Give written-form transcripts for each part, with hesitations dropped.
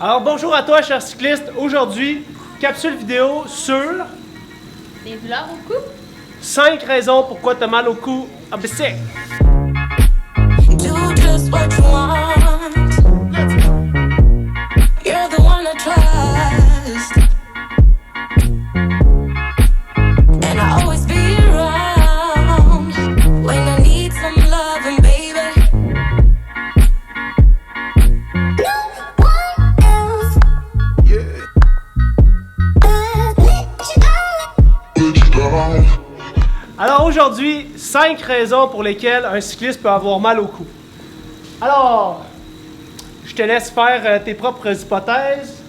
Alors bonjour à toi, cher cycliste. Aujourd'hui, capsule vidéo sur des douleurs au cou. 5 raisons pourquoi tu as mal au cou en bicycle. Do just what you want. You're the one I trust, and I always be around when I need some loving, baby. No one else. Yeah. Alors aujourd'hui, 5 raisons pour lesquelles un cycliste peut avoir mal au cou. Alors, je te laisse faire tes propres hypothèses.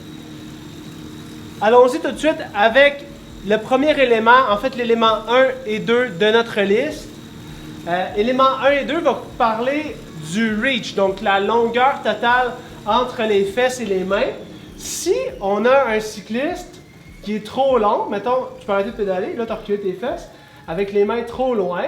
Allons-y tout de suite avec le premier élément, en fait l'élément 1 et 2 de notre liste. Élément 1 et 2 va parler du reach, donc la longueur totale entre les fesses et les mains. Si on a un cycliste qui est trop long, mettons, tu peux arrêter de pédaler, là tu as reculé tes fesses, avec les mains trop loin.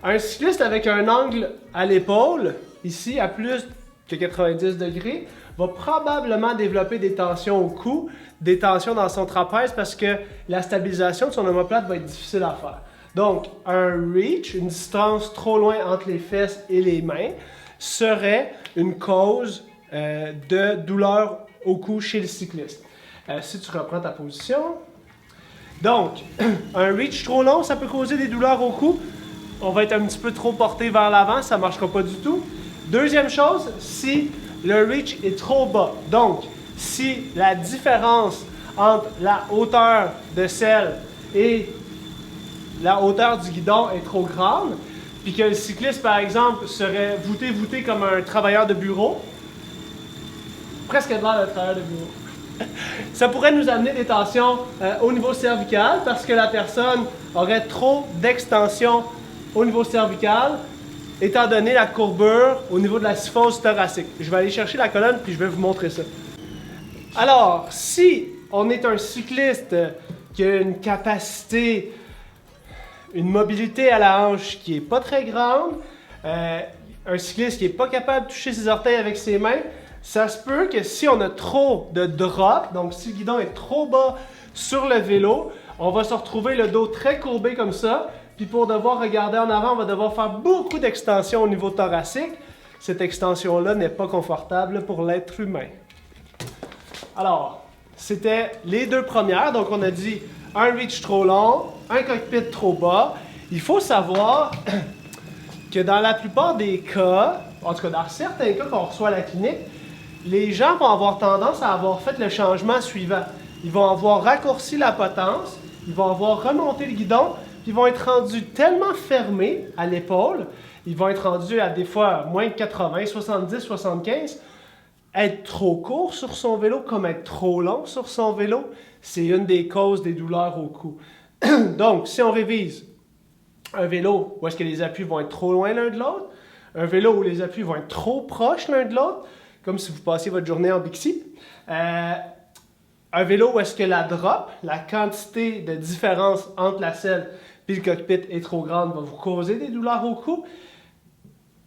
Un cycliste avec un angle à l'épaule, ici à plus que 90 degrés, va probablement développer des tensions au cou, des tensions dans son trapèze parce que la stabilisation de son omoplate va être difficile à faire. Donc, un reach, une distance trop loin entre les fesses et les mains, serait une cause de douleur au cou chez le cycliste. Si tu reprends ta position. Donc, un reach trop long, ça peut causer des douleurs au cou. On va être un petit peu trop porté vers l'avant, ça ne marchera pas du tout. Deuxième chose, si le reach est trop bas. Donc, si la différence entre la hauteur de selle et la hauteur du guidon est trop grande, puis que le cycliste, par exemple, serait voûté comme un travailleur de bureau, presque de l'air d'un travailleur de bureau. Ça pourrait nous amener des tensions au niveau cervical parce que la personne aurait trop d'extension au niveau cervical étant donné la courbure au niveau de la syphose thoracique. Je vais aller chercher la colonne puis je vais vous montrer ça. Alors, si on est un cycliste qui a une capacité, une mobilité à la hanche qui n'est pas très grande, un cycliste qui n'est pas capable de toucher ses orteils avec ses mains, ça se peut que si on a trop de drop, donc si le guidon est trop bas sur le vélo, on va se retrouver le dos très courbé comme ça, puis pour devoir regarder en avant, on va devoir faire beaucoup d'extension au niveau thoracique. Cette extension-là n'est pas confortable pour l'être humain. Alors, c'était les deux premières, donc on a dit un reach trop long, un cockpit trop bas. Il faut savoir que dans la plupart des cas, en tout cas dans certains cas qu'on reçoit à la clinique, les gens vont avoir tendance à avoir fait le changement suivant. Ils vont avoir raccourci la potence, ils vont avoir remonté le guidon, puis ils vont être rendus tellement fermés à l'épaule, ils vont être rendus à des fois moins de 80, 70, 75. Être trop court sur son vélo comme être trop long sur son vélo, c'est une des causes des douleurs au cou. Donc, si on révise, un vélo où est-ce que les appuis vont être trop loin l'un de l'autre, un vélo où les appuis vont être trop proches l'un de l'autre, comme si vous passiez votre journée en Bixi. Un vélo où est-ce que la drop, la quantité de différence entre la selle et le cockpit est trop grande, va vous causer des douleurs au cou.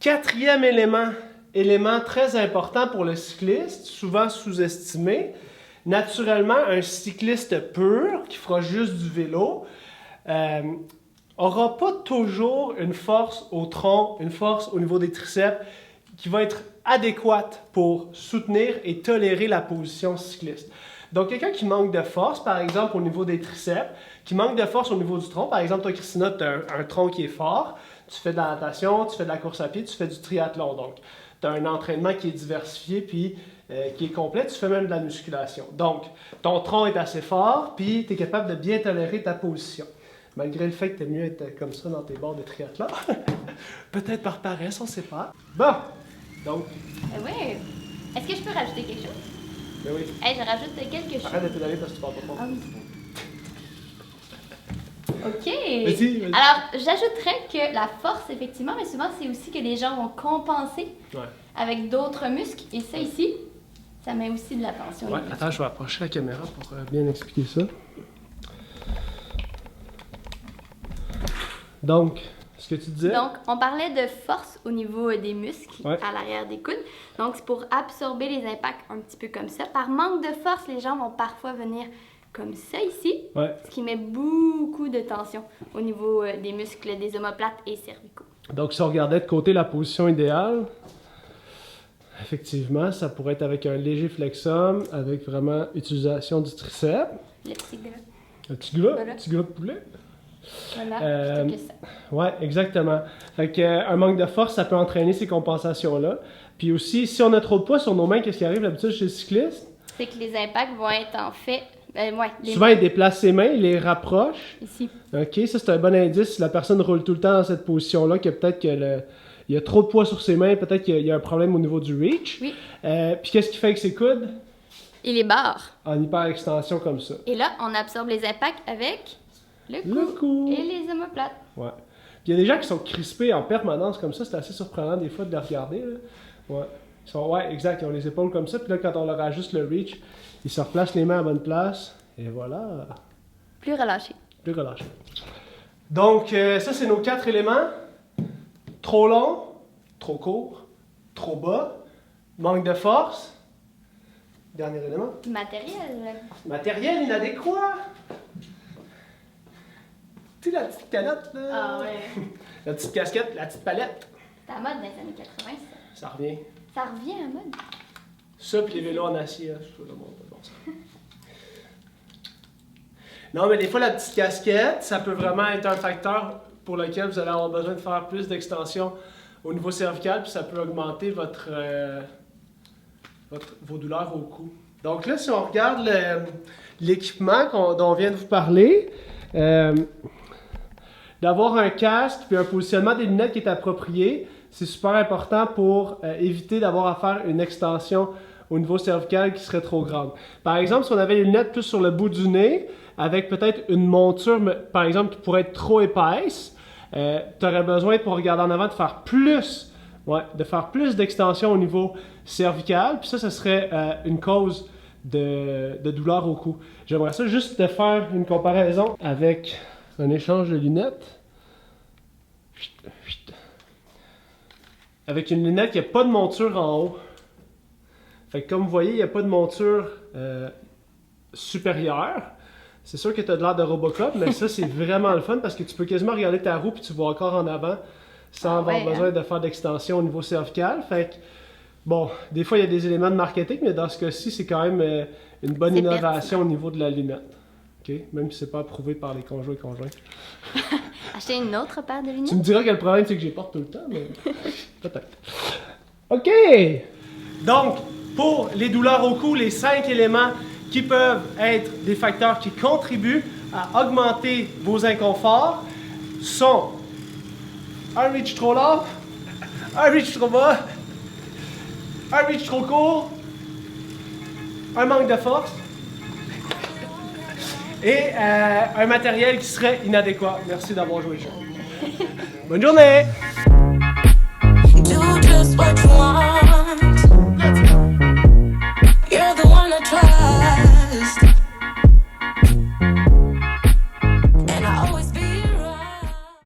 Quatrième élément très important pour le cycliste, souvent sous-estimé, naturellement, un cycliste pur qui fera juste du vélo n'aura pas toujours une force au tronc, une force au niveau des triceps qui va être adéquate pour soutenir et tolérer la position cycliste. Donc, quelqu'un qui manque de force, par exemple, au niveau des triceps, qui manque de force au niveau du tronc, par exemple, toi, Christina, tu as un tronc qui est fort, tu fais de la natation, tu fais de la course à pied, tu fais du triathlon. Donc, tu as un entraînement qui est diversifié puis qui est complet, tu fais même de la musculation. Donc, ton tronc est assez fort puis tu es capable de bien tolérer ta position. Malgré le fait que tu es mieux être comme ça dans tes bords de triathlon. Peut-être par paresse, on ne sait pas. Bon, donc... Oui. Est-ce que je peux rajouter quelque chose? Ben oui. Hey, je rajoute quelque chose. Arrête de pédaler parce que tu parles pas fort. Ah oui. OK. Vas-y. Alors, j'ajouterais que la force, effectivement, mais souvent, c'est aussi que les gens vont compenser avec d'autres muscles. Et ça, ici, ça met aussi de la tension. Ouais, attends, je vais approcher la caméra pour bien expliquer ça. Donc, ce que tu disais. Donc, on parlait de force au niveau des muscles Ouais. à l'arrière des coudes. Donc, c'est pour absorber les impacts un petit peu comme ça. Par manque de force, les gens vont parfois venir comme ça ici, Ouais. ce qui met beaucoup de tension au niveau des muscles des omoplates et cervicaux. Donc, si on regardait de côté la position idéale, effectivement, ça pourrait être avec un léger flexum, avec vraiment utilisation du triceps. Le petit gras. Un petit gras, Voilà. petit gras de poulet. Voilà, plutôt que ça. Ouais, exactement. Fait que, un manque de force, ça peut entraîner ces compensations-là. Puis aussi, si on a trop de poids sur nos mains, qu'est-ce qui arrive d'habitude chez le cycliste? C'est que les impacts vont être en fait... Souvent, il déplace ses mains, il les rapproche. Ici. OK, ça c'est un bon indice. Si la personne roule tout le temps dans cette position-là, que peut-être qu'il y a trop de poids sur ses mains, peut-être qu'il y a un problème au niveau du reach. Oui. Puis qu'est-ce qu'il fait avec ses coudes? Et les barres. En hyper-extension comme ça. Et là, on absorbe les impacts avec le cou, Le cou. et les omoplates. Ouais. Puis il y a des gens qui sont crispés en permanence comme ça. C'est assez surprenant des fois de les regarder. Là. Ouais. Ouais, exact. Ils ont les épaules comme ça. Puis là, quand on leur ajuste le reach, ils se replacent les mains à bonne place. Et voilà. Plus relâché. Plus relâché. Donc, ça, c'est nos 4 éléments. Trop long, trop court, trop bas, manque de force. Dernier élément. Matériel. Matériel inadéquat. Tu sais, la petite calotte, là. Ah ouais. La petite casquette, la petite palette. C'est à mode dans les années 80, ça. Ça revient. Ça revient à mode. Ça, puis les vélos en acier, hein, je trouve le monde pas bon ça. Non, mais des fois, la petite casquette, ça peut vraiment être un facteur pour lequel vous allez avoir besoin de faire plus d'extension au niveau cervical, puis ça peut augmenter vos douleurs au cou. Donc là, si on regarde l'équipement dont on vient de vous parler, d'avoir un casque puis un positionnement des lunettes qui est approprié, c'est super important pour éviter d'avoir à faire une extension au niveau cervical qui serait trop grande. Par exemple, si on avait les lunettes plus sur le bout du nez, avec peut-être une monture, par exemple, qui pourrait être trop épaisse, tu aurais besoin, pour regarder en avant, de faire plus d'extension au niveau cervical, puis ça serait une cause de douleur au cou. J'aimerais ça juste te faire une comparaison avec un échange de lunettes. Avec une lunette qui n'a pas de monture en haut. Fait que comme vous voyez, il n'y a pas de monture supérieure. C'est sûr que tu as de l'air de Robocop, mais ça, c'est vraiment le fun parce que tu peux quasiment regarder ta roue puis tu vois encore en avant sans avoir besoin de faire d'extension au niveau cervical. Fait que, bon, des fois, il y a des éléments de marketing, mais dans ce cas-ci, c'est quand même une bonne innovation au niveau de la lunette. Okay? Même si c'est pas approuvé par les conjoints et conjoints. Acheter une autre paire de Tu lunettes? me diras que le problème, c'est que j'y porte tout le temps, mais peut-être. OK! Donc, pour les douleurs au cou, les 5 éléments qui peuvent être des facteurs qui contribuent à augmenter vos inconforts sont un reach trop long, un reach trop bas, un reach trop court, un manque de force et un matériel qui serait inadéquat. Merci d'avoir joué le jeu. Bonne journée! Do just what you want.